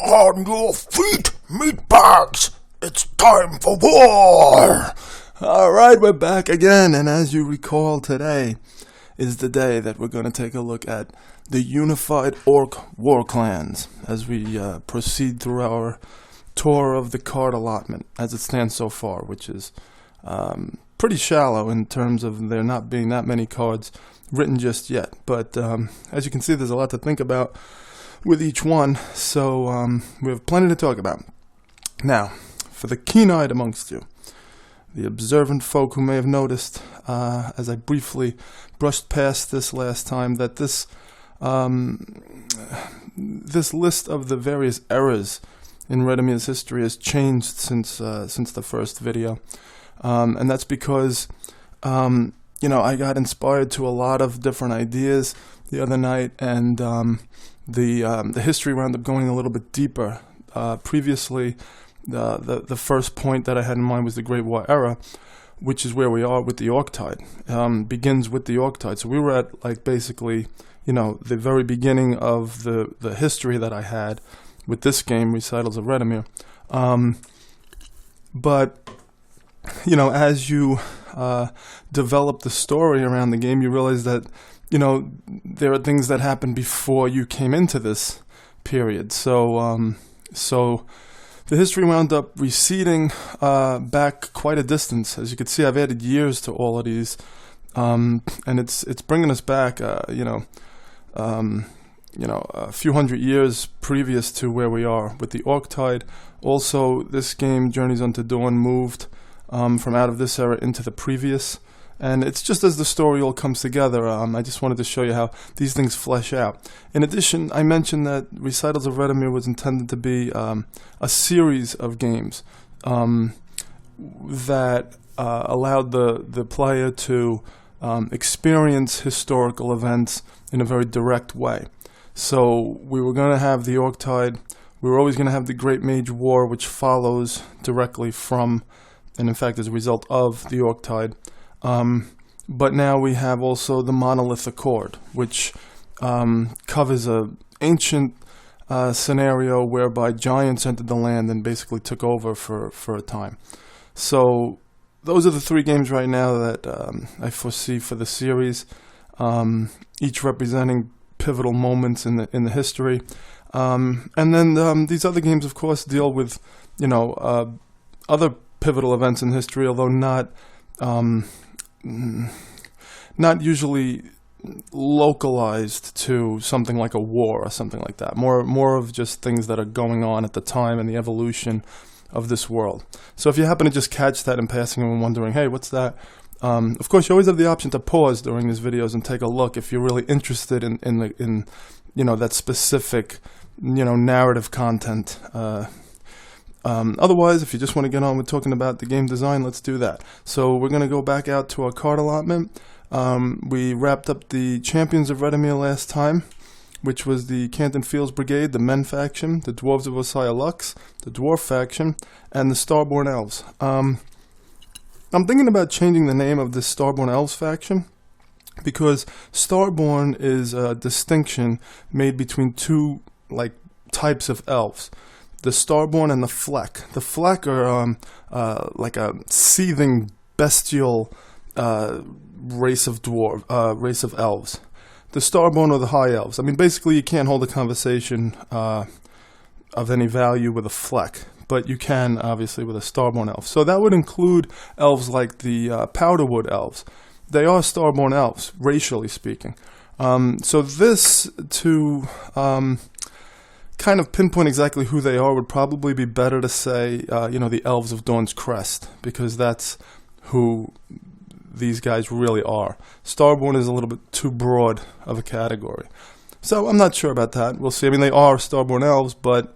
On your feet, meatbags! It's time for war! Alright, we're back again, and as you recall, today is the day that we're going to take a look at the unified Orc war clans as we proceed through our tour of the card allotment as it stands so far, which is pretty shallow in terms of there not being that many cards written just yet. But as you can see, there's a lot to think about with each one, so we have plenty to talk about. Now, for the keen-eyed amongst you, the observant folk who may have noticed, as I briefly brushed past this last time, that this list of the various eras in Redimere's history has changed since the first video, and that's because I got inspired to a lot of different ideas the other night, and the history wound up going a little bit deeper. Previously, the first point that I had in mind was the Great War era, which is where we are with the Orctide. Begins with the Orctide. So we were at basically the very beginning of the history that I had with this game, Recitals of Redimere. But as you develop the story around the game, you realize that there are things that happened before you came into this period. So the history wound up receding back quite a distance. As you can see, I've added years to all of these, and it's bringing us back, a few hundred years previous to where we are with the Orctide. Also, this game, Journeys Unto Dawn, moved from out of this era into the previous. And it's just as the story all comes together, I just wanted to show you how these things flesh out. In addition, I mentioned that Recitals of Redimere was intended to be a series of games that allowed the player to experience historical events in a very direct way. So we were going to have the Orctide, we were always going to have the Great Mage War, which follows directly from, and in fact is a result of, the Orctide. But now we have also the Monolith Accord, which covers an ancient scenario whereby giants entered the land and basically took over for a time. So those are the three games right now that I foresee for the series, each representing pivotal moments in the history. And then these other games, of course, deal with other pivotal events in history, although not usually localized to something like a war or something like that. More of just things that are going on at the time and the evolution of this world. So if you happen to just catch that in passing and wondering, hey, what's that? Of course, you always have the option to pause during these videos and take a look if you're really interested in that specific narrative content. Otherwise, if you just want to get on with talking about the game design, let's do that. So we're going to go back out to our card allotment. We wrapped up the Champions of Redimere last time, which was the Canton Fields Brigade, the Men faction, the Dwarves of Osaya Lux, the Dwarf faction, and the Starborn Elves. I'm thinking about changing the name of this Starborn Elves faction, because Starborn is a distinction made between two types of elves. The Starborn and the Fleck. The Fleck are like a seething, bestial race of elves. The Starborn are the High Elves. I mean, basically, you can't hold a conversation of any value with a Fleck, but you can, obviously, with a Starborn Elf. So that would include elves like the Powderwood Elves. They are Starborn Elves, racially speaking. So this, to kind of pinpoint exactly who they are, would probably be better to say, the Elves of Dawn's Crest, because that's who these guys really are. Starborn is a little bit too broad of a category. So I'm not sure about that. We'll see. I mean, they are Starborn Elves, but,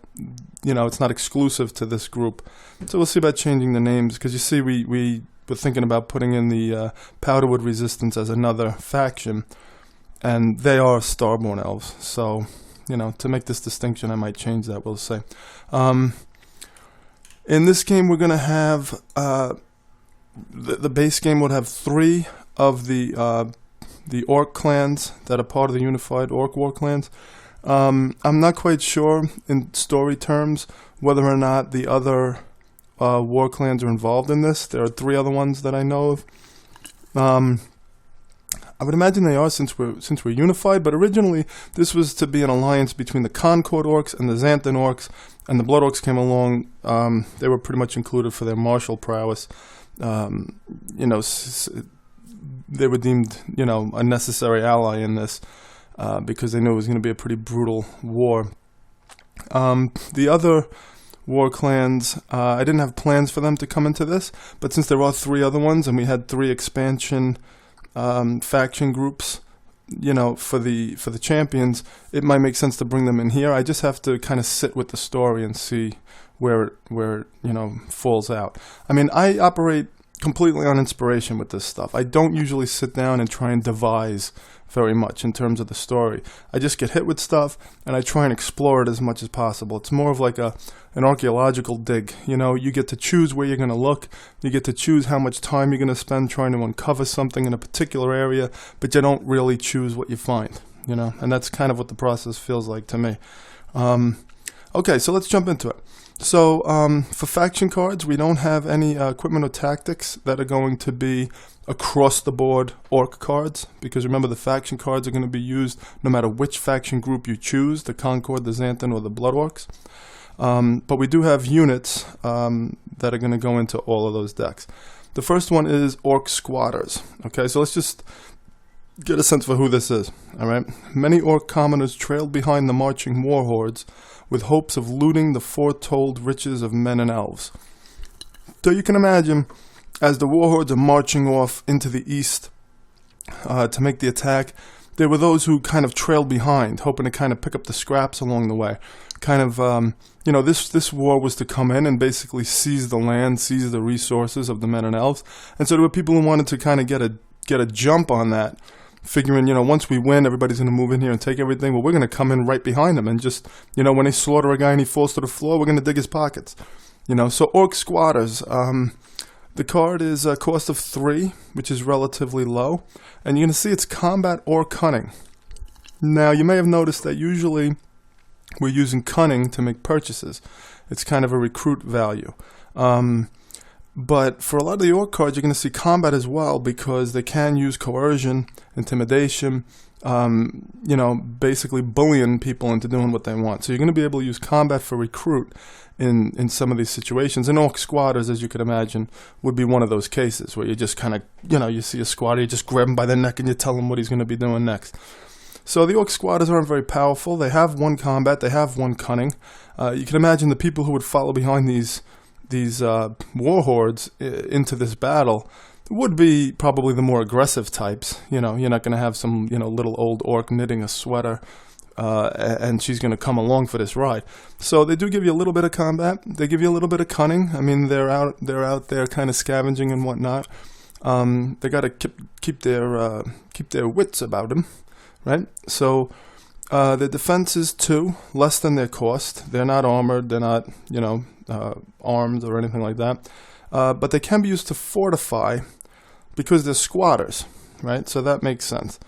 it's not exclusive to this group. So we'll see about changing the names, because you see, we were thinking about putting in the Powderwood Resistance as another faction, and they are Starborn Elves. So to make this distinction, I might change that, we'll say. In this game, we're going to have, the base game would have 3 of the Orc clans that are part of the unified Orc war clans. I'm not quite sure in story terms whether or not the other war clans are involved in this. There are 3 other ones that I know of. I would imagine they are since we're unified, but originally this was to be an alliance between the Concord Orcs and the Xanthan Orcs, and the Blood Orcs came along. They were pretty much included for their martial prowess. They were deemed, a necessary ally in this because they knew it was going to be a pretty brutal war. The other war clans, I didn't have plans for them to come into this, but since there are 3 other ones and we had 3 expansion faction groups, for the champions, it might make sense to bring them in here. I just have to kind of sit with the story and see where it falls out. I mean, I operate completely on inspiration with this stuff. I don't usually sit down and try and devise very much in terms of the story. I just get hit with stuff and I try and explore it as much as possible. It's more of like an archaeological dig. You get to choose where you're going to look. You get to choose how much time you're going to spend trying to uncover something in a particular area, but you don't really choose what you find, and that's kind of what the process feels like to me. Okay, so let's jump into it. So for faction cards, we don't have any equipment or tactics that are going to be across-the-board orc cards, because remember, the faction cards are going to be used no matter which faction group you choose, the Concord, the Xanthan, or the Blood Orcs. But we do have units that are going to go into all of those decks. The first one is Orc Squatters. Okay, so let's just get a sense for who this is. All right, many Orc commoners trailed behind the marching war hordes with hopes of looting the foretold riches of men and elves. So you can imagine, as the war hordes are marching off into the east to make the attack, there were those who kind of trailed behind, hoping to kind of pick up the scraps along the way. This war was to come in and basically seize the land, seize the resources of the men and elves. And so there were people who wanted to kind of get a jump on that, figuring, once we win, everybody's going to move in here and take everything. Well, we're going to come in right behind them and just, when they slaughter a guy and he falls to the floor, we're going to dig his pockets. So Orc Squatters. The card is a cost of 3, which is relatively low. And you're going to see it's combat or cunning. Now, you may have noticed that usually we're using cunning to make purchases. It's kind of a recruit value. But for a lot of the orc cards, you're going to see combat as well, because they can use coercion, intimidation, basically bullying people into doing what they want. So you're going to be able to use combat for recruit in some of these situations. And Orc Squatters, as you could imagine, would be one of those cases where you just kind of, you see a squatter, you just grab him by the neck and you tell him what he's going to be doing next. So the Orc Squatters aren't very powerful. They have 1 combat, they have 1 cunning. You can imagine the people who would follow behind these war hordes into this battle would be probably the more aggressive types. You're not going to have some little old orc knitting a sweater and she's going to come along for this ride. So they do give you a little bit of combat. They give you a little bit of cunning. I mean, they're out there kind of scavenging and whatnot. They got to keep their wits about them, right? So their defense is 2, less than their cost. They're not armored. They're not armed or anything like that. But they can be used to fortify because they're squatters, right? So that makes sense.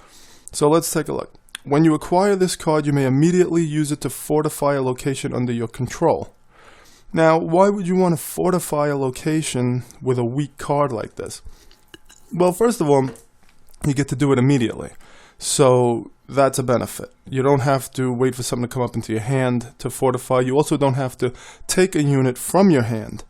So let's take a look. When you acquire this card, you may immediately use it to fortify a location under your control. Now, why would you want to fortify a location with a weak card like this? Well, first of all, you get to do it immediately. So that's a benefit. You don't have to wait for something to come up into your hand to fortify. You also don't have to take a unit from your hand,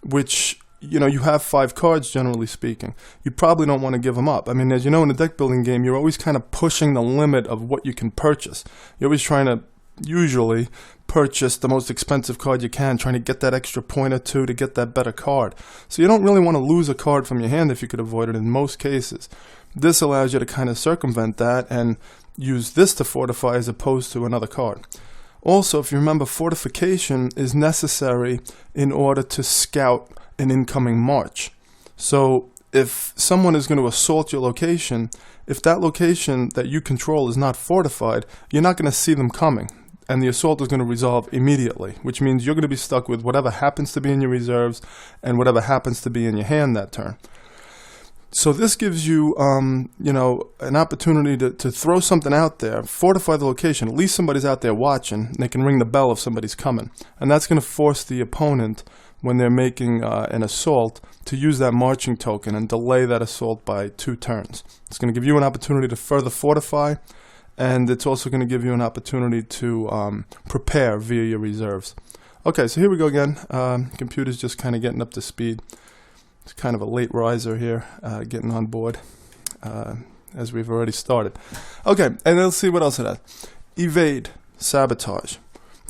which, you have 5 cards, generally speaking. You probably don't want to give them up. I mean, as you know, in a deck building game, you're always kind of pushing the limit of what you can purchase. You're always trying to, usually, purchase the most expensive card you can, trying to get that extra point or 2 to get that better card. So you don't really want to lose a card from your hand if you could avoid it in most cases. This allows you to kind of circumvent that and use this to fortify as opposed to another card. Also, if you remember, fortification is necessary in order to scout an incoming march. So if someone is going to assault your location, if that location that you control is not fortified, you're not going to see them coming. And the assault is going to resolve immediately, which means you're going to be stuck with whatever happens to be in your reserves and whatever happens to be in your hand that turn. So this gives you, you know, an opportunity to throw something out there, fortify the location. At least somebody's out there watching, and they can ring the bell if somebody's coming. And that's going to force the opponent, when they're making an assault, to use that marching token and delay that assault by 2 turns. It's going to give you an opportunity to further fortify, and it's also going to give you an opportunity to prepare via your reserves. Okay, so here we go again. Computer's just kind of getting up to speed. It's kind of a late riser here, getting on board, as we've already started. Okay, and let's see what else it has. Evade, sabotage.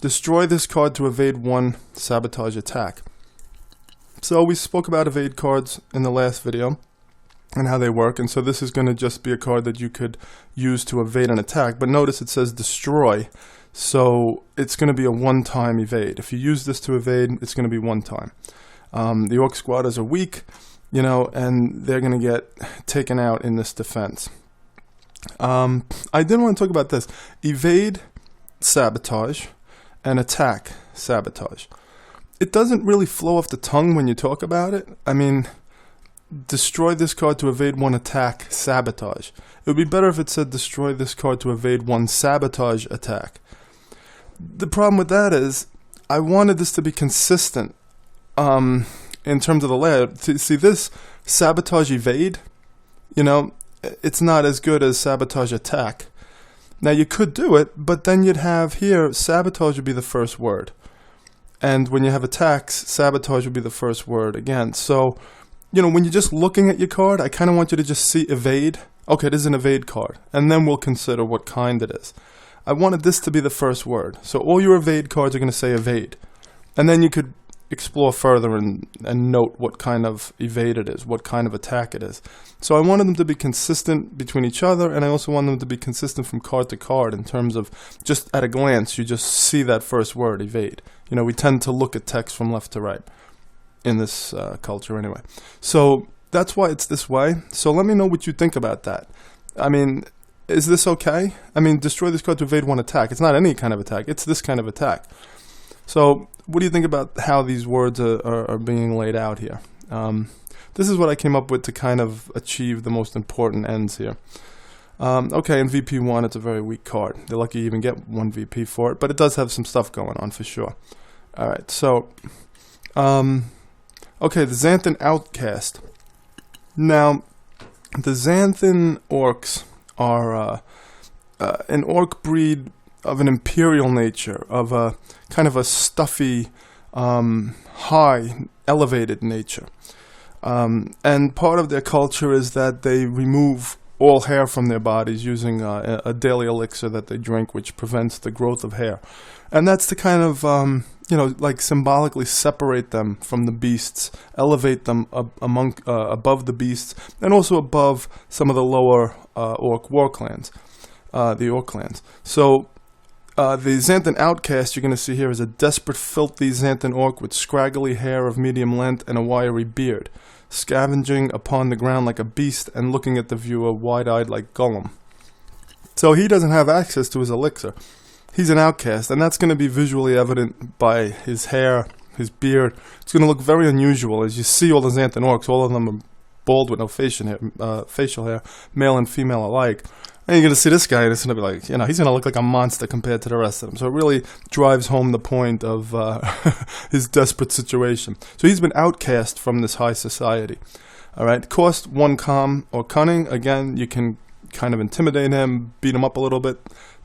Destroy this card to evade 1 sabotage attack. So we spoke about evade cards in the last video and how they work, and so this is going to just be a card that you could use to evade an attack. But notice it says destroy, so it's going to be a one-time evade. If you use this to evade, it's going to be one time. The Orc squatters are weak, you know, and they're going to get taken out in this defense. I did want to talk about this. Evade, sabotage, and attack, sabotage. It doesn't really flow off the tongue when you talk about it. I mean, destroy this card to evade 1 attack, sabotage. It would be better if it said destroy this card to evade 1 sabotage attack. The problem with that is, I wanted this to be consistent in terms of the layout. See this sabotage evade, you know, it's not as good as sabotage attack. Now you could do it, but then you'd have here, sabotage would be the first word. And when you have attacks, sabotage would be the first word again. So, you know, when you're just looking at your card, I kind of want you to just see evade. Okay, this is an evade card. And then we'll consider what kind it is. I wanted this to be the first word. So all your evade cards are going to say evade. And then you could explore further and note what kind of evade it is, what kind of attack it is. So I wanted them to be consistent between each other, and I also wanted them to be consistent from card to card in terms of just at a glance, you just see that first word, evade. You know, we tend to look at text from left to right in this culture anyway. So that's why it's this way. So let me know what you think about that. I mean, is this okay? I mean, destroy this card to evade 1 attack. It's not any kind of attack. It's this kind of attack. So what do you think about how these words are being laid out here? This is what I came up with to kind of achieve the most important ends here. Okay, in VP1, it's a very weak card. They're lucky you even get 1 VP for it, but it does have some stuff going on for sure. Alright, so, okay, the Xanthan Outcast. Now, the Xanthan Orcs are an orc breed of an imperial nature, of a kind of a stuffy, high, elevated nature. And part of their culture is that they remove all hair from their bodies using a daily elixir that they drink, which prevents the growth of hair. And that's to kind of, you know, like symbolically separate them from the beasts, elevate them above the beasts, and also above some of the lower orc war clans, the orc clans. So the Xanthan Outcast you're going to see here is a desperate, filthy Xanthan orc with scraggly hair of medium length and a wiry beard, scavenging upon the ground like a beast and looking at the viewer wide-eyed like Gollum. So he doesn't have access to his elixir. He's an outcast, and that's going to be visually evident by his hair, his beard. It's going to look very unusual. As you see all the Xanthan orcs, all of them are bald with no facial hair, male and female alike. And you're going to see this guy, and it's going to be like, you know, he's going to look like a monster compared to the rest of them. So it really drives home the point of his desperate situation. So he's been outcast from this high society. All right, cost 1 calm or cunning. Again, you can kind of intimidate him, beat him up a little bit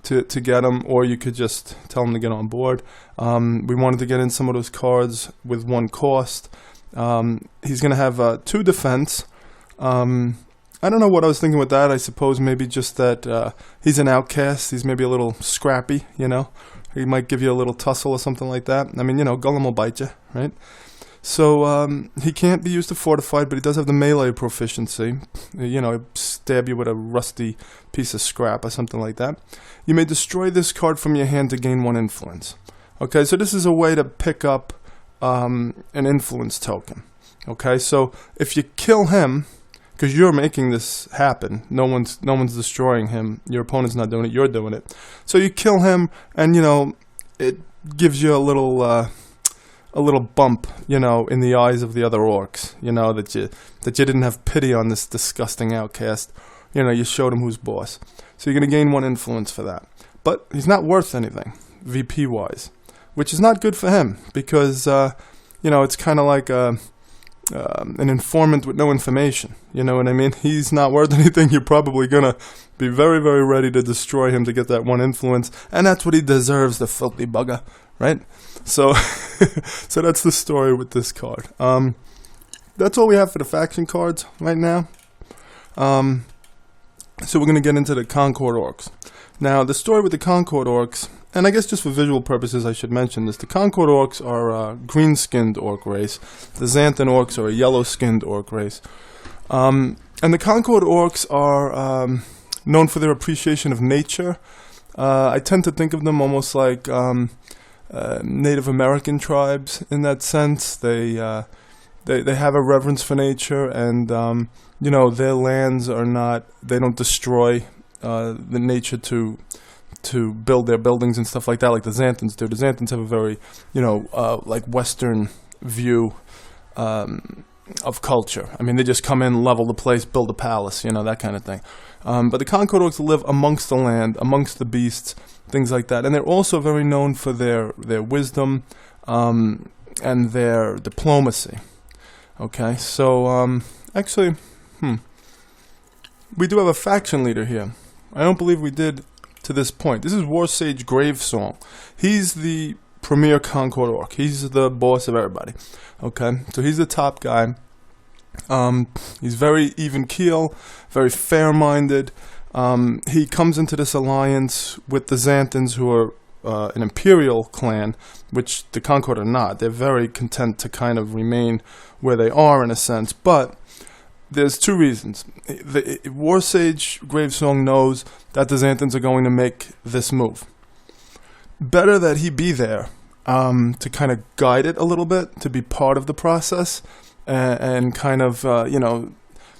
to get him, or you could just tell him to get on board. We wanted to get in some of those cards with 1 cost. He's going to have 2 defense. I don't know what I was thinking with that. I suppose maybe just that he's an outcast. He's maybe a little scrappy, you know. He might give you a little tussle or something like that. I mean, you know, Gollum will bite you, right? So he can't be used to fortified, but he does have the melee proficiency. You know, stab you with a rusty piece of scrap or something like that. You may destroy this card from your hand to gain 1 influence. Okay, so this is a way to pick up an influence token. Okay, so if you kill him, because you're making this happen, no one's destroying him. Your opponent's not doing it. You're doing it. So you kill him, and you know it gives you a little a little bump, you know, in the eyes of the other orcs. You know, that you didn't have pity on this disgusting outcast. You know, you showed him who's boss. So you're going to gain 1 influence for that. But he's not worth anything, VP-wise, which is not good for him because, you know, it's kind of like an informant with no information. You know what I mean? He's not worth anything. You're probably going to be very, very ready to destroy him to get that 1 influence. And that's what he deserves, the filthy bugger, right? So, so that's the story with this card. That's all we have for the faction cards right now. So we're going to get into the Concord Orcs. Now, the story with the Concord Orcs, and I guess just for visual purposes I should mention this, the Concord Orcs are a green-skinned orc race. The Xanthan Orcs are a yellow-skinned orc race. And the Concord Orcs are known for their appreciation of nature. I tend to think of them almost like Native American tribes in that sense. They have a reverence for nature, and you know, their lands are not, they don't destroy the nature to build their buildings and stuff like that, like the Xanthans do. The Xanthans have a very, you know, like Western view of culture. I mean, they just come in, level the place, build a palace, you know, that kind of thing. But the Concord Orcs live amongst the land, amongst the beasts, things like that. And they're also very known for their wisdom and their diplomacy. Okay, so actually, we do have a faction leader here. I don't believe we did to this point. This is War Sage Gravesong. He's the premier Concord Orc. He's the boss of everybody. Okay, so he's the top guy. He's very even keel, very fair-minded. He comes into this alliance with the Xanthans, who are an imperial clan, which the Concord are not. They're very content to kind of remain where they are in a sense, but there's 2 reasons. The War Sage Gravesong knows that the Xanthans are going to make this move. Better that he be there to kind of guide it a little bit, to be part of the process, and kind of, you know,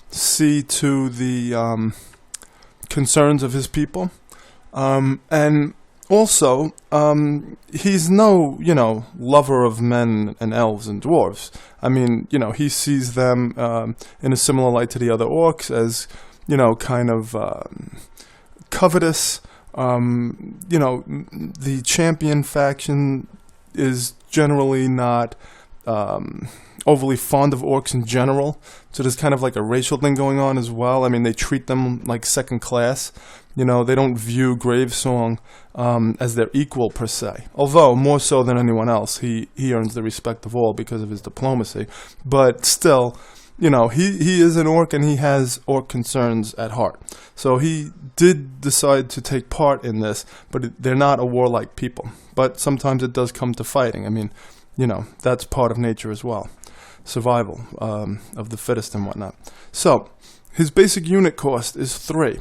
see to the concerns of his people. And also, he's no, you know, lover of men and elves and dwarves. I mean, you know, he sees them in a similar light to the other orcs as, you know, kind of covetous. You know, the champion faction is generally not overly fond of orcs in general, so there's kind of like a racial thing going on as well. I mean, they treat them like second class. You know, they don't view Gravesong as their equal per se, although more so than anyone else. He earns the respect of all because of his diplomacy, but still, you know, he is an orc and he has orc concerns at heart. So he did decide to take part in this, but they're not a warlike people. But sometimes it does come to fighting. I mean, you know, that's part of nature as well. Survival of the fittest and whatnot. So his basic unit cost is 3.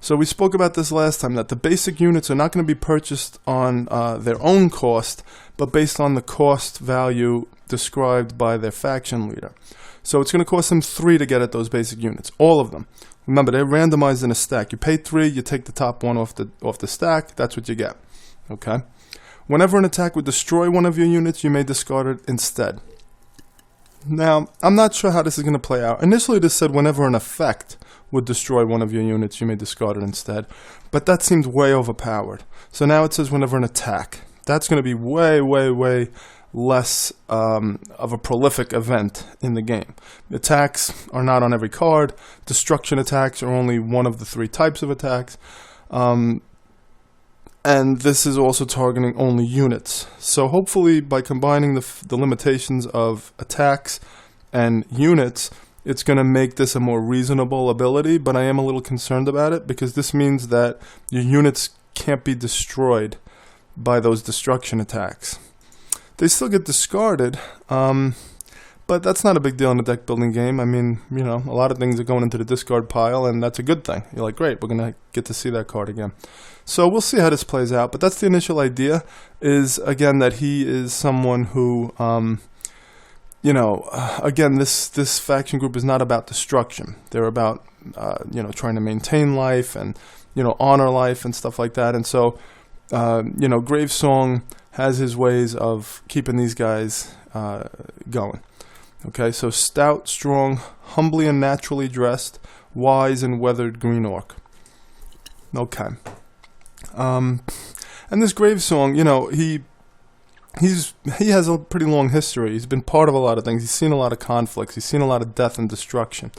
So we spoke about this last time, that the basic units are not going to be purchased on their own cost, but based on the cost value described by their faction leader. So it's going to cost them 3 to get at those basic units, all of them. Remember, they're randomized in a stack. You pay 3, you take the top one off the stack, that's what you get. Okay? Whenever an attack would destroy one of your units, you may discard it instead. Now, I'm not sure how this is going to play out. Initially, this said whenever an effect would destroy one of your units, you may discard it instead. But that seemed way overpowered. So now it says whenever an attack. That's going to be way, way, way less of a prolific event in the game. Attacks are not on every card. Destruction attacks are only one of the 3 types of attacks. And this is also targeting only units. So hopefully by combining the limitations of attacks and units, it's going to make this a more reasonable ability, but I am a little concerned about it because this means that your units can't be destroyed by those destruction attacks. They still get discarded, but that's not a big deal in a deck building game. I mean, you know, a lot of things are going into the discard pile, and that's a good thing. You're like, great, we're going to get to see that card again. So we'll see how this plays out, but that's the initial idea, is, again, that he is someone who, you know, again, this faction group is not about destruction. They're about, you know, trying to maintain life and, you know, honor life and stuff like that. And so, you know, Gravesong has his ways of keeping these guys going. Okay, so stout, strong, humbly and naturally dressed, wise and weathered green orc. Okay. And this grave song, you know, he has a pretty long history. He's been part of a lot of things. He's seen a lot of conflicts. He's seen a lot of death and destruction.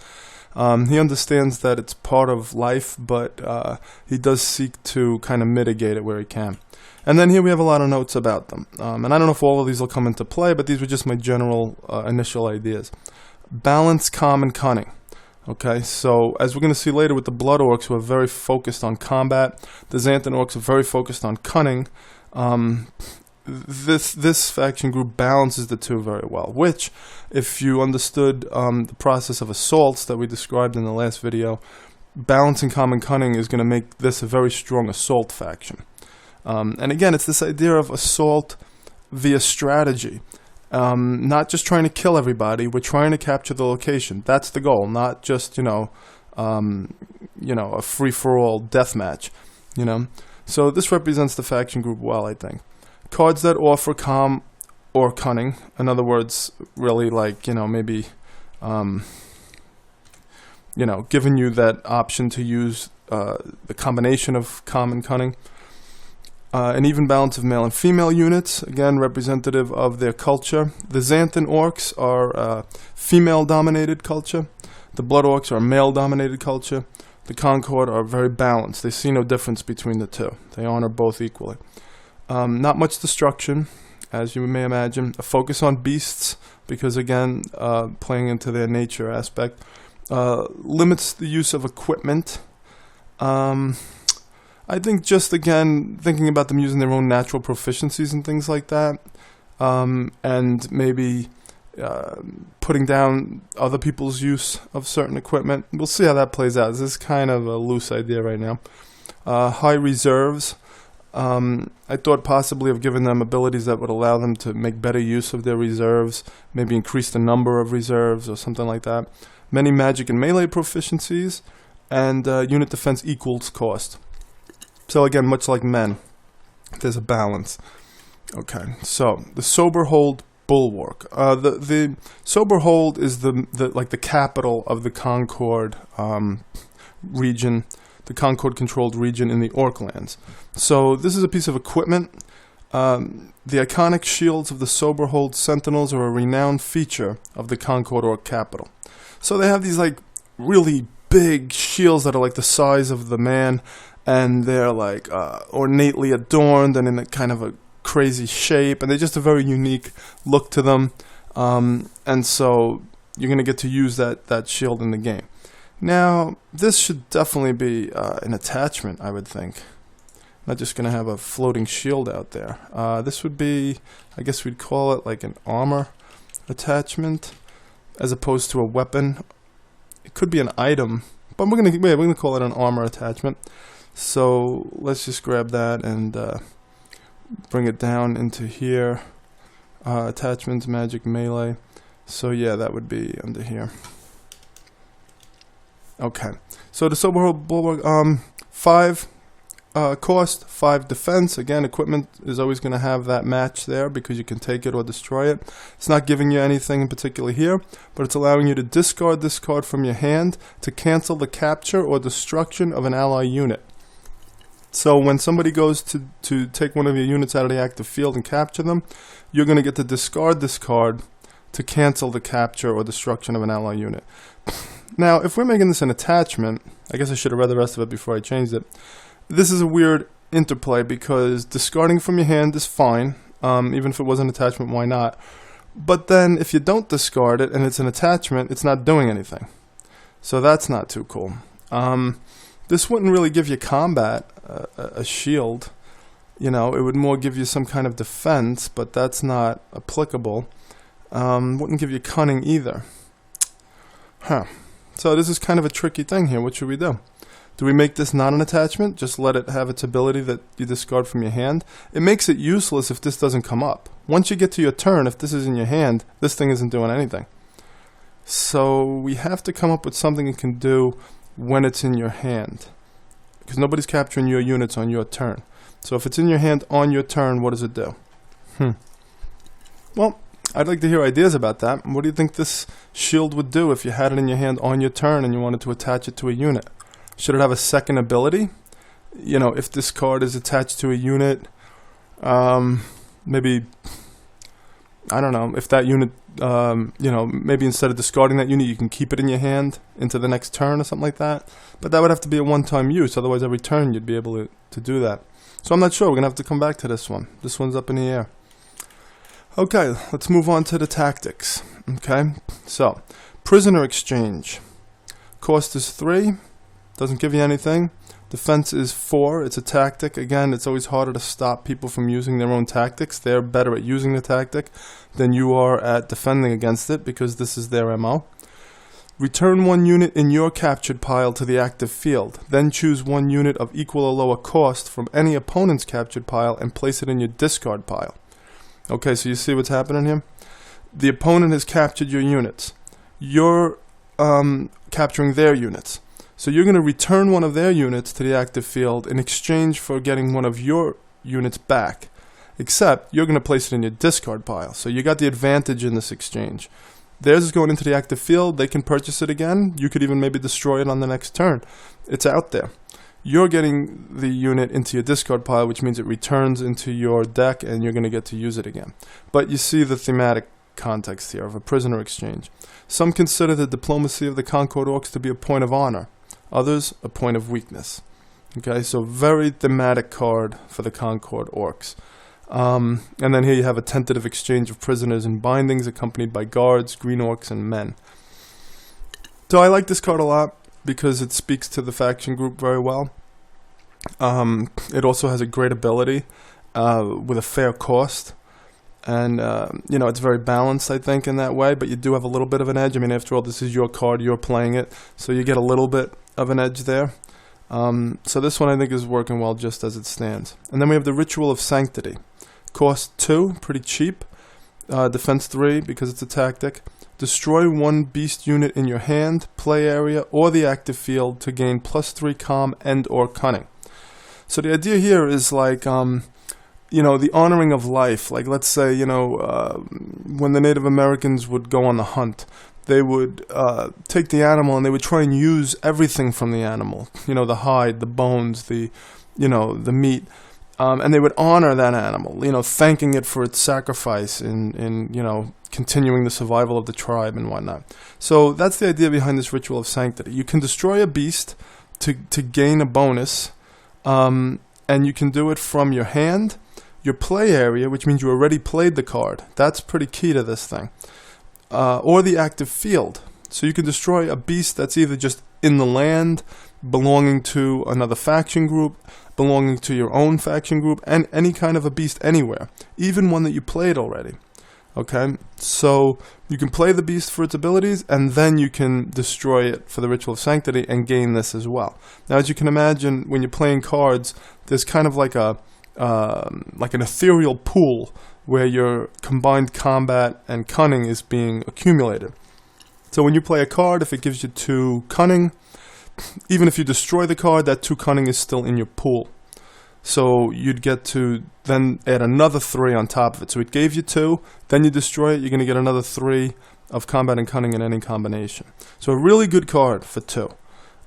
He understands that it's part of life, but he does seek to kind of mitigate it where he can. And then here we have a lot of notes about them. And I don't know if all of these will come into play, but these were just my general initial ideas. Balance, calm, and cunning. Okay, so as we're going to see later with the Blood Orcs, who are very focused on combat, the Xanthan Orcs are very focused on cunning. This faction group balances the two very well, which, if you understood the process of assaults that we described in the last video, balancing calm and cunning is going to make this a very strong assault faction. And again, it's this idea of assault via strategy. Not just trying to kill everybody, we're trying to capture the location. That's the goal, not just, a free-for-all death match, So this represents the faction group well, I think. Cards that offer calm or cunning, in other words, really like, maybe, giving you that option to use the combination of calm and cunning. An even balance of male and female units, again representative of their culture. The Xanthan Orcs are a female-dominated culture. The Blood Orcs are a male-dominated culture. The Concord are very balanced. They see no difference between the two. They honor both equally. Not much destruction, as you may imagine. A focus on beasts, because again, playing into their nature aspect. Limits the use of equipment. I think just, again, thinking about them using their own natural proficiencies and things like that, and maybe putting down other people's use of certain equipment. We'll see how that plays out. This is kind of a loose idea right now. High reserves. I thought possibly of giving them abilities that would allow them to make better use of their reserves, maybe increase the number of reserves or something like that. Many magic and melee proficiencies, and unit defense equals cost. So again, much like men, there's a balance. Okay, so the Sober Hold Bulwark. The Sober Hold is the capital of the Concord region, the Concord-controlled region in the Orclands. So this is a piece of equipment. The iconic shields of the Sober Hold Sentinels are a renowned feature of the Concord Orc capital. So they have these really big shields that are like the size of the man, and they're ornately adorned and in a kind of a crazy shape, and they're just a very unique look to them. And so you're going to get to use that shield in the game. Now, this should definitely be an attachment, I would think. Not just going to have a floating shield out there. This would be, I guess we'd call it like an armor attachment, as opposed to a weapon. It could be an item, but we're gonna call it an armor attachment. So let's just grab that and bring it down into here. Attachments, magic, melee. So yeah, that would be under here. Okay. So the Sober Hold Bulwark, 5 cost, 5 defense. Again, equipment is always going to have that match there because you can take it or destroy it. It's not giving you anything in particular here, but it's allowing you to discard this card from your hand to cancel the capture or destruction of an ally unit. So when somebody goes to take one of your units out of the active field and capture them, you're going to get to discard this card to cancel the capture or destruction of an ally unit. Now, if we're making this an attachment, I guess I should have read the rest of it before I changed it. This is a weird interplay because discarding from your hand is fine. Even if it was an attachment, why not? But then if you don't discard it and it's an attachment, it's not doing anything. So that's not too cool. This wouldn't really give you combat, a shield. It would more give you some kind of defense, but that's not applicable. Wouldn't give you cunning either. So this is kind of a tricky thing here. What should we do? Do we make this not an attachment? Just let it have its ability that you discard from your hand? It makes it useless if this doesn't come up. Once you get to your turn, if this is in your hand, this thing isn't doing anything. So we have to come up with something it can do when it's in your hand. Because nobody's capturing your units on your turn. So if it's in your hand on your turn, what does it do? Well, I'd like to hear ideas about that. What do you think this shield would do if you had it in your hand on your turn and you wanted to attach it to a unit? Should it have a second ability? You know, if this card is attached to a unit, maybe, I don't know, if that unit, you know, maybe instead of discarding that unit, you can keep it in your hand into the next turn or something like that. But that would have to be a one-time use, otherwise every turn you'd be able to do that. So I'm not sure, we're going to have to come back to this one. This one's up in the air. Okay, let's move on to the tactics. Okay, so, prisoner exchange. Cost is 3, doesn't give you anything. Defense is 4, it's a tactic. Again, it's always harder to stop people from using their own tactics. They're better at using the tactic than you are at defending against it because this is their MO. Return 1 unit in your captured pile to the active field. Then choose 1 unit of equal or lower cost from any opponent's captured pile and place it in your discard pile. Okay, so you see what's happening here? The opponent has captured your units. You're capturing their units. So you're going to return one of their units to the active field in exchange for getting one of your units back. Except you're going to place it in your discard pile. So you got the advantage in this exchange. Theirs is going into the active field. They can purchase it again. You could even maybe destroy it on the next turn. It's out there. You're getting the unit into your discard pile, which means it returns into your deck and you're going to get to use it again. But you see the thematic context here of a prisoner exchange. Some consider the diplomacy of the Concord Orcs to be a point of honor. Others, a point of weakness. Okay, so very thematic card for the Concord Orcs. And then here you have a tentative exchange of prisoners and bindings accompanied by guards, green orcs, and men. So I like this card a lot because it speaks to the faction group very well. It also has a great ability with a fair cost. And, you know, it's very balanced, I think, in that way. But you do have a little bit of an edge. I mean, after all, this is your card. You're playing it. So you get a little bit of an edge there. So this one, I think, is working well just as it stands. And then we have the Ritual of Sanctity. Cost 2, pretty cheap. Defense 3, because it's a tactic. Destroy 1 beast unit in your hand, play area, or the active field to gain +3 calm and or cunning. So the idea here is like, you know, the honoring of life. Like, let's say, you know, when the Native Americans would go on the hunt, they would take the animal and they would try and use everything from the animal. You know, the hide, the bones, the, you know, the meat. And they would honor that animal, you know, thanking it for its sacrifice in you know, continuing the survival of the tribe and whatnot. So that's the idea behind this Ritual of Sanctity. You can destroy a beast to gain a bonus, and you can do it from your hand, your play area, which means you already played the card. That's pretty key to this thing. Or the active field. So you can destroy a beast that's either just in the land, belonging to another faction group, belonging to your own faction group, and any kind of a beast anywhere, even one that you played already. Okay, so you can play the beast for its abilities, and then you can destroy it for the Ritual of Sanctity and gain this as well. Now, as you can imagine, when you're playing cards, there's kind of like a like an ethereal pool where your combined combat and cunning is being accumulated. So when you play a card, if it gives you 2 cunning, even if you destroy the card, that 2 cunning is still in your pool. So you'd get to then add another 3 on top of it. So it gave you 2, then you destroy it, you're going to get another 3 of combat and cunning in any combination. So a really good card for 2.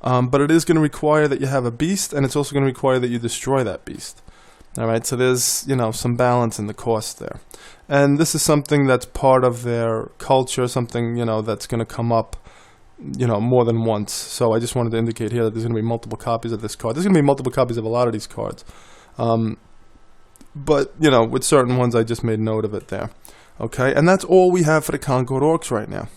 But it is going to require that you have a beast, and it's also going to require that you destroy that beast. Alright, so there's, you know, some balance in the cost there. And this is something that's part of their culture, something, you know, that's going to come up, you know, more than once. So I just wanted to indicate here that there's going to be multiple copies of this card. There's going to be multiple copies of a lot of these cards. But, you know, with certain ones, I just made note of it there. Okay, and that's all we have for the Concord Orcs right now.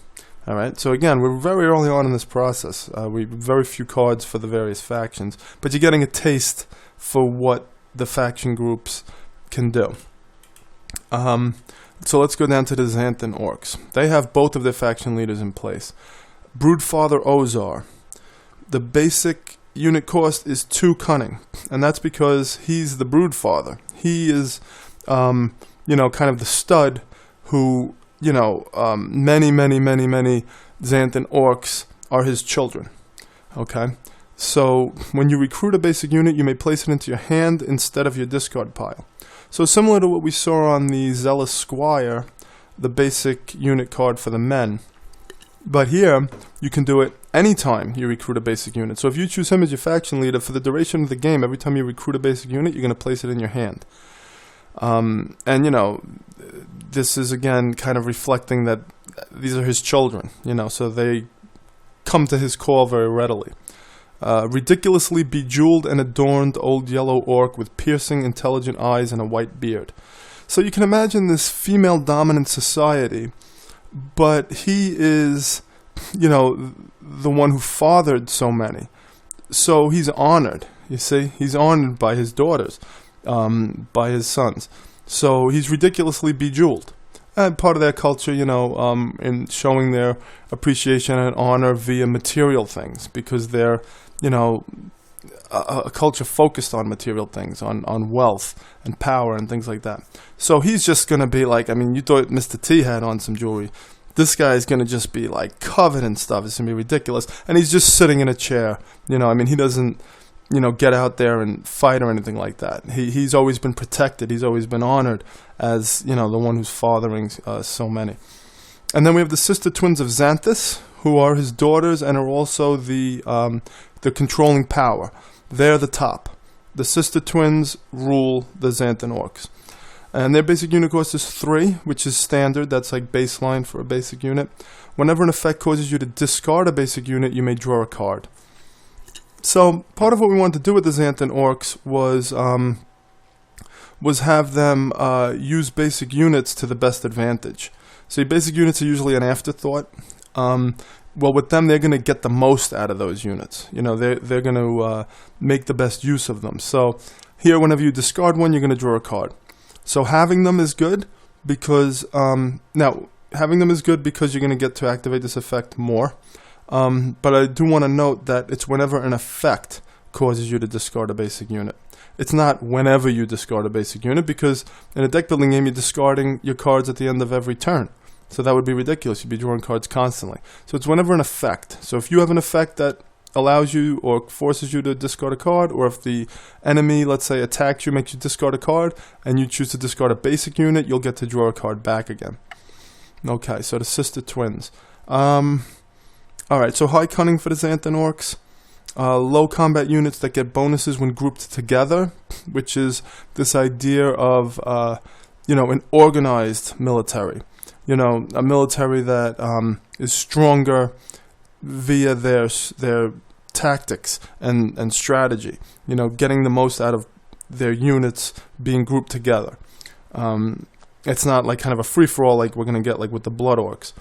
Alright, so again, we're very early on in this process. We have very few cards for the various factions, but you're getting a taste for what the faction groups can do. So let's go down to the Xanthan Orcs. They have both of their faction leaders in place. Broodfather Ozar. The basic unit cost is 2 cunning, and that's because he's the Broodfather. He is, you know, kind of the stud who, you know, many Xanthan Orcs are his children. Okay? So when you recruit a basic unit, you may place it into your hand instead of your discard pile. So similar to what we saw on the Zealous Squire, the basic unit card for the men. But here, you can do it anytime you recruit a basic unit. So if you choose him as your faction leader, for the duration of the game, every time you recruit a basic unit, you're going to place it in your hand. And, you know, this is, again, kind of reflecting that these are his children, you know, so they come to his call very readily. Ridiculously bejeweled and adorned old yellow orc with piercing, intelligent eyes and a white beard. So you can imagine this female-dominant society, but he is, you know, the one who fathered so many. So he's honored, you see? He's honored by his daughters, by his sons. So he's ridiculously bejeweled. And part of their culture, you know, in showing their appreciation and honor via material things, because they're, you know, a culture focused on material things, on wealth and power and things like that. So he's just going to be like, I mean, you thought Mr. T had on some jewelry. This guy's going to just be like covered in stuff. It's going to be ridiculous. And he's just sitting in a chair. You know, I mean, he doesn't, you know, get out there and fight or anything like that. He's always been protected. He's always been honored as, you know, the one who's fathering so many. And then we have the sister twins of Xanthus, who are his daughters and are also the controlling power. They're the top. The sister twins rule the Xanthan Orcs. And their basic unit cost is 3, which is standard. That's like baseline for a basic unit. Whenever an effect causes you to discard a basic unit, you may draw a card. So part of what we wanted to do with the Xanthan Orcs was have them use basic units to the best advantage. So your basic units are usually an afterthought. Well, with them, they're going to get the most out of those units. You know, they're going to make the best use of them. So here, whenever you discard one, you're going to draw a card. So having them is good because having them is good because you're going to get to activate this effect more. But I do want to note that it's whenever an effect causes you to discard a basic unit. It's not whenever you discard a basic unit, because in a deck building game, you're discarding your cards at the end of every turn. So that would be ridiculous. You'd be drawing cards constantly. So it's whenever an effect. So if you have an effect that allows you or forces you to discard a card, or if the enemy, let's say, attacks you, makes you discard a card, and you choose to discard a basic unit, you'll get to draw a card back again. Okay, so the sister twins. Alright, so high cunning for the Xanthan Orcs. Low combat units that get bonuses when grouped together, which is this idea of, an organized military. You know, a military that is stronger via their tactics and strategy. You know, getting the most out of their units being grouped together. It's not like kind of a free-for-all like we're going to get like with the Blood Orcs.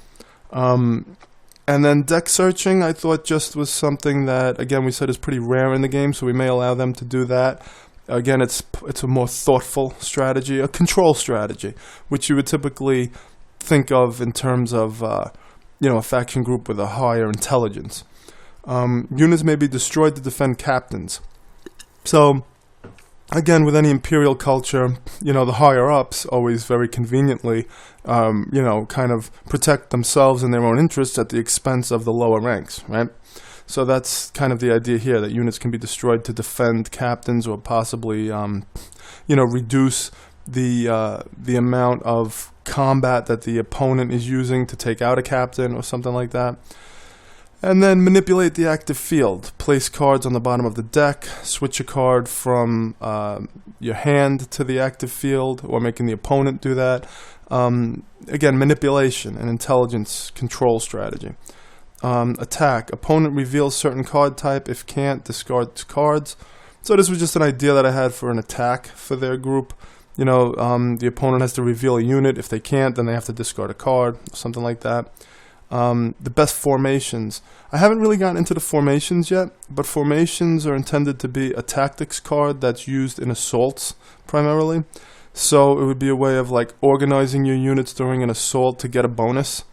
And then deck searching, I thought just was something that, again, we said is pretty rare in the game, so we may allow them to do that. Again, it's a more thoughtful strategy, a control strategy, which you would typically think of in terms of, a faction group with a higher intelligence. Units may be destroyed to defend captains. So, again, with any imperial culture, the higher-ups always very conveniently, kind of protect themselves and their own interests at the expense of the lower ranks, right? So that's kind of the idea here, that units can be destroyed to defend captains or possibly, reduce the amount of combat that the opponent is using to take out a captain or something like that. And then manipulate the active field. Place cards on the bottom of the deck. Switch a card from your hand to the active field, or making the opponent do that. Again, manipulation and intelligence control strategy. Attack. Opponent reveals certain card type. If can't, discards cards. So this was just an idea that I had for an attack for their group. The opponent has to reveal a unit. If they can't, then they have to discard a card, something like that. The best formations. I haven't really gotten into the formations yet, but formations are intended to be a tactics card that's used in assaults primarily. So it would be a way of like organizing your units during an assault to get a bonus.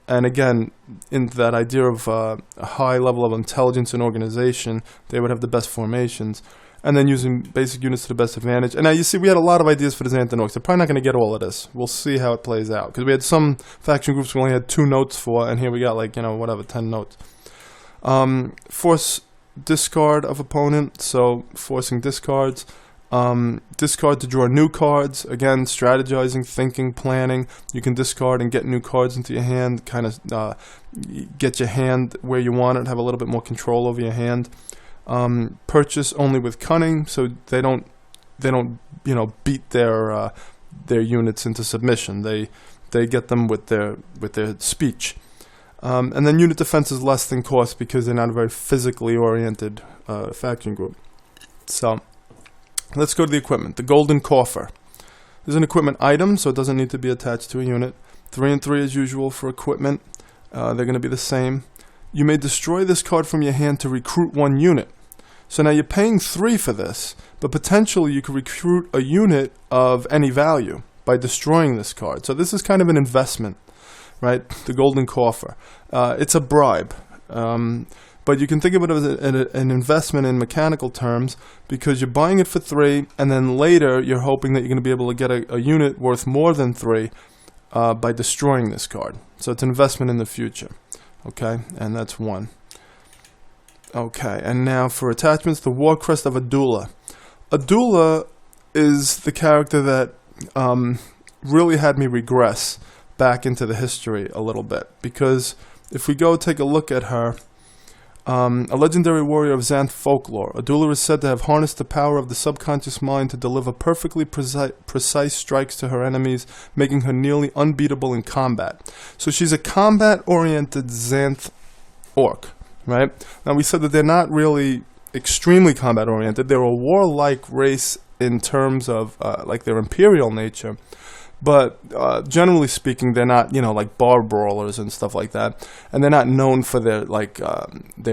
And again, in that idea of a high level of intelligence and organization, they would have the best formations. And then using basic units to the best advantage. And now you see, we had a lot of ideas for the Xanthan Orcs. They're probably not going to get all of this. We'll see how it plays out. Because we had some faction groups we only had 2 notes for, and here we got 10 notes. Force discard of opponent, so forcing discards. Discard to draw new cards. Again, strategizing, thinking, planning. You can discard and get new cards into your hand, kind of get your hand where you want it, have a little bit more control over your hand. Purchase only with cunning, so they don't beat their units into submission. They get them with their speech. And then unit defense is less than cost because they're not a very physically oriented faction group. So let's go to the equipment. The golden coffer. There's an equipment item, so it doesn't need to be attached to a unit. 3 and 3 as usual for equipment. They're going to be the same. You may destroy this card from your hand to recruit 1 unit. So now you're paying 3 for this, but potentially you could recruit a unit of any value by destroying this card. So this is kind of an investment, right? The golden coffer. It's a bribe. But you can think of it as an investment in mechanical terms because you're buying it for 3, and then later you're hoping that you're going to be able to get a unit worth more than 3 by destroying this card. So it's an investment in the future. Okay, and that's 1. Okay, and now for attachments, the War Crest of Adula. Adula is the character that really had me regress back into the history a little bit, because if we go take a look at her, a legendary warrior of Xanthan folklore, Adula is said to have harnessed the power of the subconscious mind to deliver perfectly precise strikes to her enemies, making her nearly unbeatable in combat. So she's a combat-oriented Xanthan orc, right? Now we said that they're not really extremely combat-oriented. They're a warlike race in terms of like their imperial nature. But generally speaking, they're not, like bar brawlers and stuff like that. And they're not known for their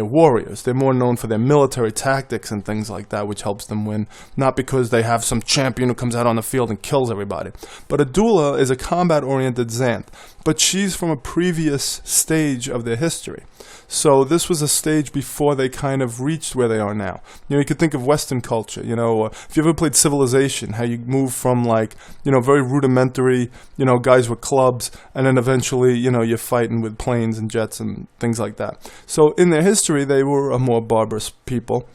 warriors. They're more known for their military tactics and things like that, which helps them win. Not because they have some champion who comes out on the field and kills everybody. But Adula is a combat-oriented Xanth. But she's from a previous stage of their history. So this was a stage before they kind of reached where they are now. You could think of Western culture. If you ever played Civilization, how you move from very rudimentary, guys with clubs, and then eventually, you're fighting with planes and jets and things like that. So in their history, they were a more barbarous people,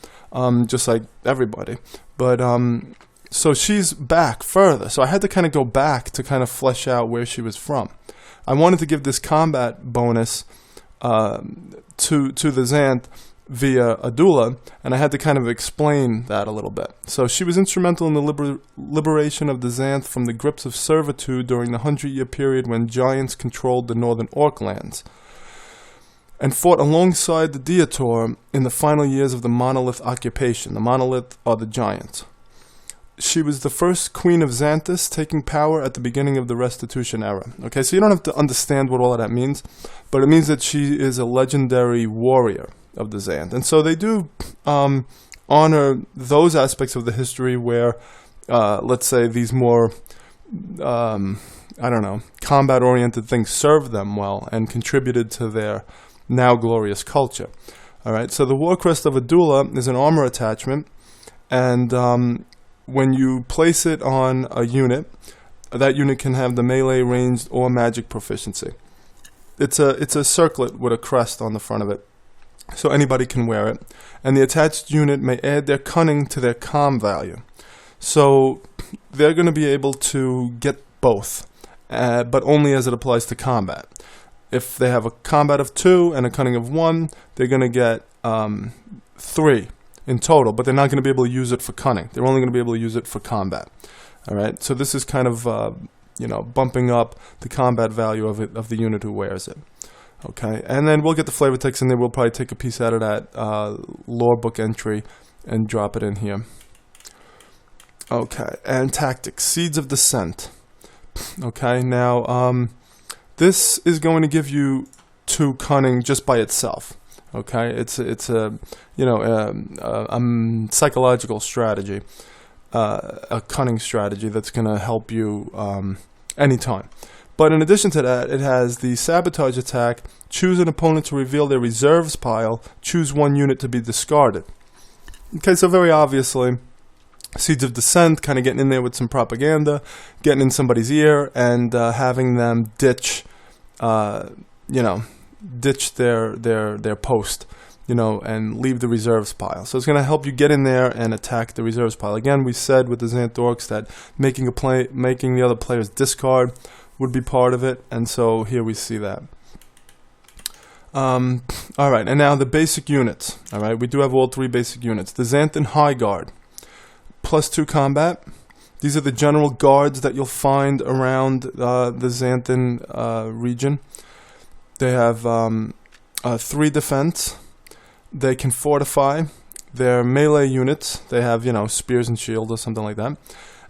just like everybody. But so she's back further. So I had to kind of go back to kind of flesh out where she was from. I wanted to give this combat bonus to the Xanth via Adula, and I had to kind of explain that a little bit. So she was instrumental in the liberation of the Xanth from the grips of servitude during the 100-year period when giants controlled the northern Orc lands, and fought alongside the Dietor in the final years of the Monolith occupation. The Monolith are the giants. She was the first queen of Xanthus, taking power at the beginning of the Restitution era. Okay, so you don't have to understand what all of that means, but it means that she is a legendary warrior of the Xanth. And so they do honor those aspects of the history where, let's say, these more, combat-oriented things served them well and contributed to their now glorious culture. All right, so the War Crest of Adula is an armor attachment, and when you place it on a unit, that unit can have the melee, ranged, or magic proficiency. It's a circlet with a crest on the front of it, so anybody can wear it. And the attached unit may add their cunning to their comm value. So they're going to be able to get both, but only as it applies to combat. If they have a combat of 2 and a cunning of 1, they're going to get 3. In total, but they're not going to be able to use it for cunning. They're only going to be able to use it for combat. All right, so this is kind of bumping up the combat value of the unit who wears it. Okay, and then we'll get the flavor text in there. We'll probably take a piece out of that lore book entry and drop it in here. Okay, and tactics, Seeds of Descent. Okay, now this is going to give you 2 cunning just by itself. Okay, it's a psychological strategy, a cunning strategy that's going to help you anytime. But in addition to that, it has the sabotage attack. Choose an opponent to reveal their reserves pile. Choose 1 unit to be discarded. Okay, so very obviously, Seeds of Descent, kind of getting in there with some propaganda, getting in somebody's ear, and having them ditch, ditch their post and leave the reserves pile. So it's going to help you get in there and attack the reserves pile. Again, we said with the Xanthan Orcs that making the other players discard would be part of it, and so here we see that. Alright, and now the basic units. Alright, we do have all three basic units. The Xanthan High Guard, +2 combat. These are the general guards that you'll find around the Xanthan region. They have 3 defense. They can fortify. They're melee units. They have, spears and shields or something like that.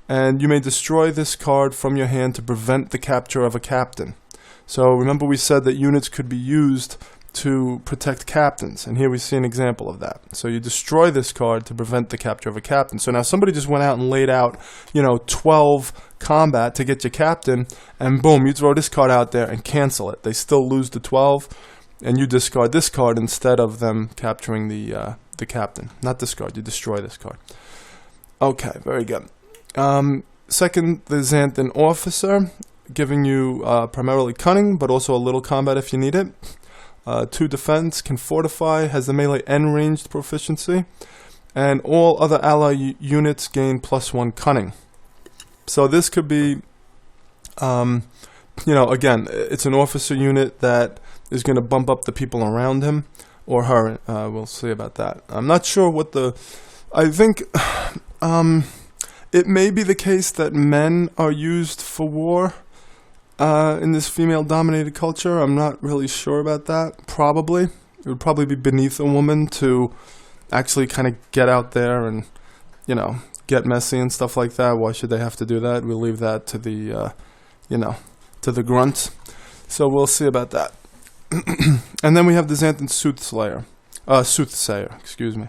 And you may destroy this card from your hand to prevent the capture of a captain. So remember we said that units could be used to protect captains, and here we see an example of that. So you destroy this card to prevent the capture of a captain. So now somebody just went out and laid out, 12 combat to get your captain, and boom, you throw this card out there and cancel it. They still lose the 12, and you discard this card instead of them capturing the captain. Not discard, you destroy this card. Okay, very good. Second, the Xanthan Officer, giving you primarily cunning, but also a little combat if you need it. 2 defense, can fortify, has the melee and ranged proficiency, and all other ally units gain +1 cunning. So this could be, again, it's an officer unit that is going to bump up the people around him, or her. We'll see about that. I'm not sure what I think it may be the case that men are used for war in this female-dominated culture. I'm not really sure about that. Probably. It would probably be beneath a woman to actually kind of get out there and, get messy and stuff like that. Why should they have to do that? We'll leave that to the, to the grunts. So we'll see about that. And then we have the Xanthan Soothsayer, excuse me.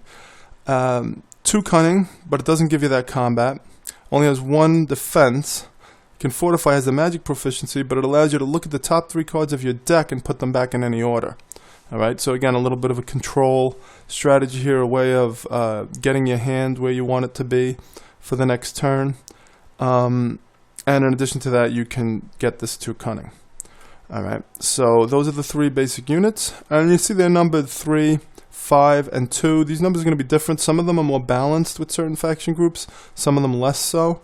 2 cunning, but it doesn't give you that combat. Only has 1 defense. Can fortify, has the magic proficiency, but it allows you to look at the top 3 cards of your deck and put them back in any order. Alright, so again, a little bit of a control strategy here, a way of getting your hand where you want it to be for the next turn. And in addition to that, you can get this 2 cunning. Alright, so those are the 3 basic units. And you see they're numbered 3, 5, and 2. These numbers are going to be different. Some of them are more balanced with certain faction groups, some of them less so.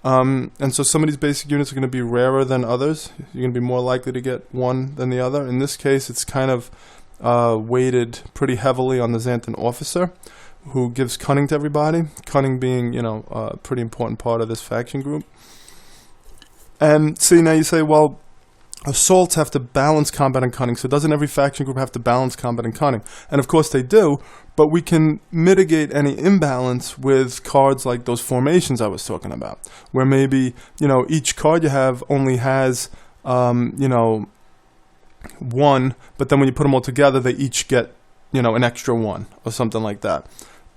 And so some of these basic units are going to be rarer than others. You're going to be more likely to get one than the other. In this case, it's kind of weighted pretty heavily on the Xanthan Officer, who gives cunning to everybody. Cunning being, a pretty important part of this faction group. And see, now you say, well, assaults have to balance combat and cunning, so doesn't every faction group have to balance combat and cunning? And of course they do, but we can mitigate any imbalance with cards like those formations I was talking about, where maybe, each card you have only has, 1, but then when you put them all together, they each get, an extra 1 or something like that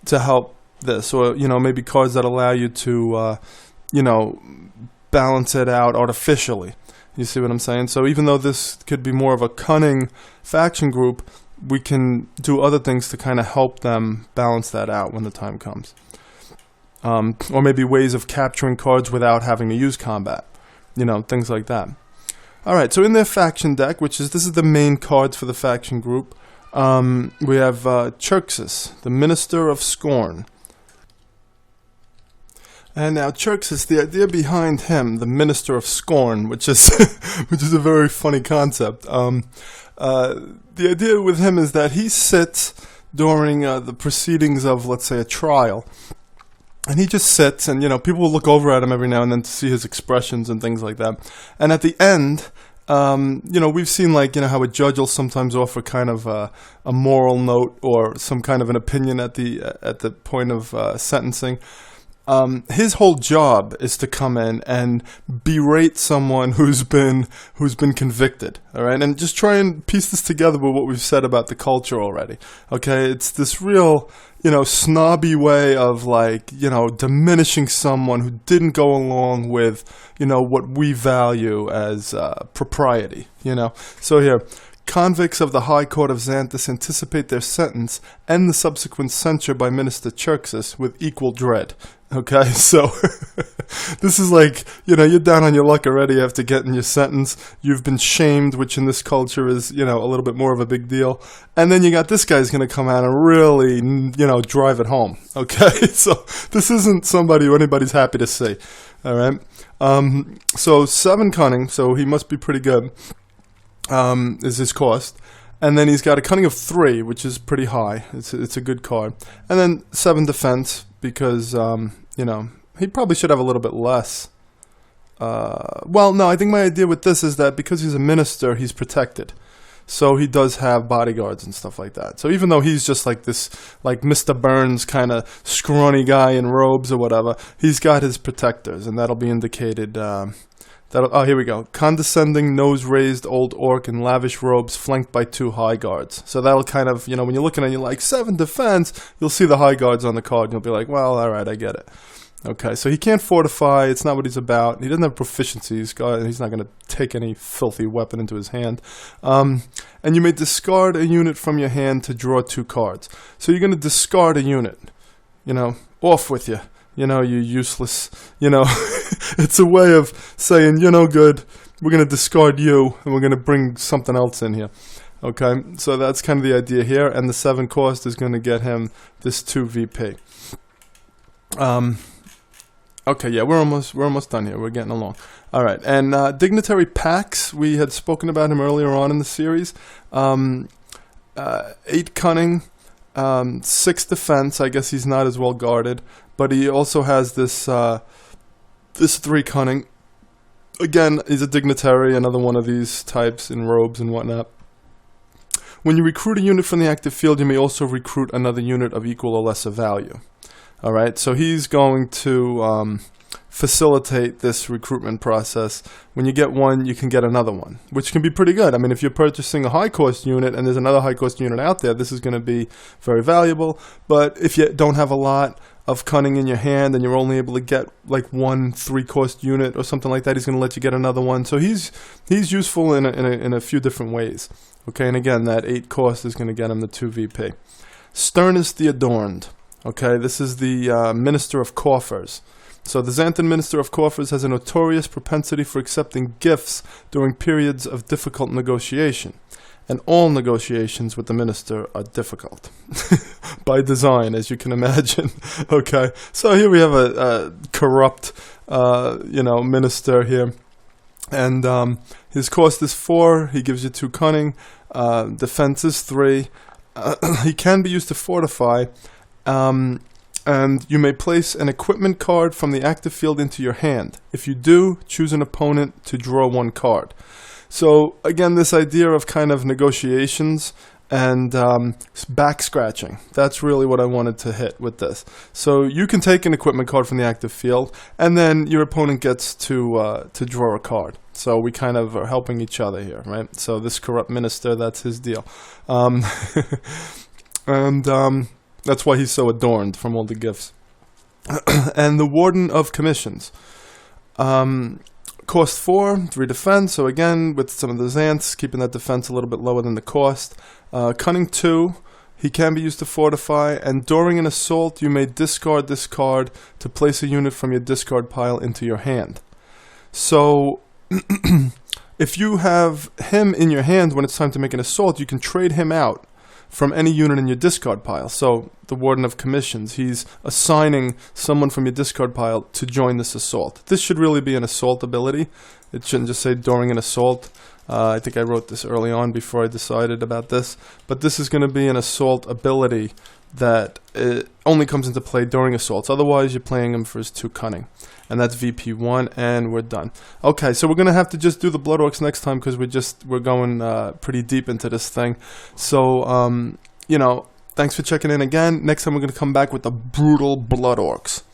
to help this. Or, maybe cards that allow you to, balance it out artificially. You see what I'm saying? So even though this could be more of a cunning faction group, we can do other things to kind of help them balance that out when the time comes. Or maybe ways of capturing cards without having to use combat. Things like that. Alright, so in their faction deck, this is the main cards for the faction group, we have Xerxes, the Minister of Scorn. And now Xerxes, the idea behind him, the Minister of Scorn, which is which is a very funny concept. The idea with him is that he sits during the proceedings of, let's say, a trial, and he just sits, and people will look over at him every now and then to see his expressions and things like that. And at the end, we've seen how a judge will sometimes offer kind of a moral note or some kind of an opinion at the point of sentencing. His whole job is to come in and berate someone who's been convicted, all right, and just try and piece this together with what we've said about the culture already. Okay, it's this real, snobby way of diminishing someone who didn't go along with, what we value as propriety. So here. Convicts of the High Court of Xanthus anticipate their sentence and the subsequent censure by Minister Xerxes with equal dread. Okay, so this is like, you're down on your luck already after getting your sentence. You've been shamed, which in this culture is, a little bit more of a big deal. And then you got this guy's going to come out and really, drive it home. Okay, so this isn't somebody who anybody's happy to see. All right, so 7 cunning, so he must be pretty good, is his cost. And then he's got a cunning of 3, which is pretty high. It's a good card. And then 7 defense, because, he probably should have a little bit less. Well, no, I think my idea with this is that because he's a minister, he's protected. So he does have bodyguards and stuff like that. So even though he's just like this, like Mr. Burns kind of scrawny guy in robes or whatever, he's got his protectors, and that'll be indicated... oh, here we go. Condescending, nose-raised old orc in lavish robes flanked by 2 high guards. So that'll kind of, when you're looking at it, you're like, 7 defense, you'll see the high guards on the card, and you'll be like, well, all right, I get it. Okay, so he can't fortify. It's not what he's about. He doesn't have proficiency. He's not going to take any filthy weapon into his hand. And you may discard a unit from your hand to draw 2 cards. So you're going to discard a unit. Off with you. You useless, it's a way of saying, you're no good, we're going to discard you, and we're going to bring something else in here. Okay, so that's kind of the idea here, and the 7 cost is going to get him this 2 VP. Okay, yeah, we're almost done here, we're getting along. Alright, and Dignitary Pax, we had spoken about him earlier on in the series. 8 cunning, 6 defense, I guess he's not as well guarded. But he also has this 3 cunning. Again, he's a dignitary, another one of these types in robes and whatnot. When you recruit a unit from the active field, you may also recruit another unit of equal or lesser value. Alright, so he's going to facilitate this recruitment process. When you get one, you can get another one, which can be pretty good. I mean, if you're purchasing a high-cost unit and there's another high-cost unit out there, this is going to be very valuable. But if you don't have a lot of cunning in your hand and you're only able to get like 1 3-cost unit or something like that, he's going to let you get another one. So he's useful in a few different ways. Okay, and again, that 8 cost is going to get him the 2 VP. Sternus the Adorned. Okay, this is the Minister of Coffers. So the Xanthan Minister of Coffers has a notorious propensity for accepting gifts during periods of difficult negotiation. And all negotiations with the minister are difficult by design, as you can imagine. Okay, so here we have a corrupt, minister here, and his cost is 4. He gives you 2 cunning. Defense is 3. He can be used to fortify, and you may place an equipment card from the active field into your hand. If you do, choose an opponent to draw 1 card. So, again, this idea of kind of negotiations and back scratching, that's really what I wanted to hit with this. So you can take an equipment card from the active field, and then your opponent gets to draw a card. So we kind of are helping each other here, right? So this corrupt minister, that's his deal. And that's why he's so adorned from all the gifts. And the Warden of Commissions. Cost 4, 3 defense, so again, with some of the Xanths, keeping that defense a little bit lower than the cost. Cunning 2, he can be used to fortify, and during an assault, you may discard this card to place a unit from your discard pile into your hand. So, if you have him in your hand when it's time to make an assault, you can trade him out from any unit in your discard pile. So the Warden of Commissions, he's assigning someone from your discard pile to join this assault. This should really be an assault ability. It shouldn't just say during an assault. I think I wrote this early on before I decided about this. But this is going to be an assault ability that only comes into play during assaults. Otherwise, you're playing him for his 2 cunning. And that's VP1, and we're done. Okay, so we're going to have to just do the Blood Orcs next time because we're going pretty deep into this thing. So, thanks for checking in again. Next time we're going to come back with the brutal Blood Orcs.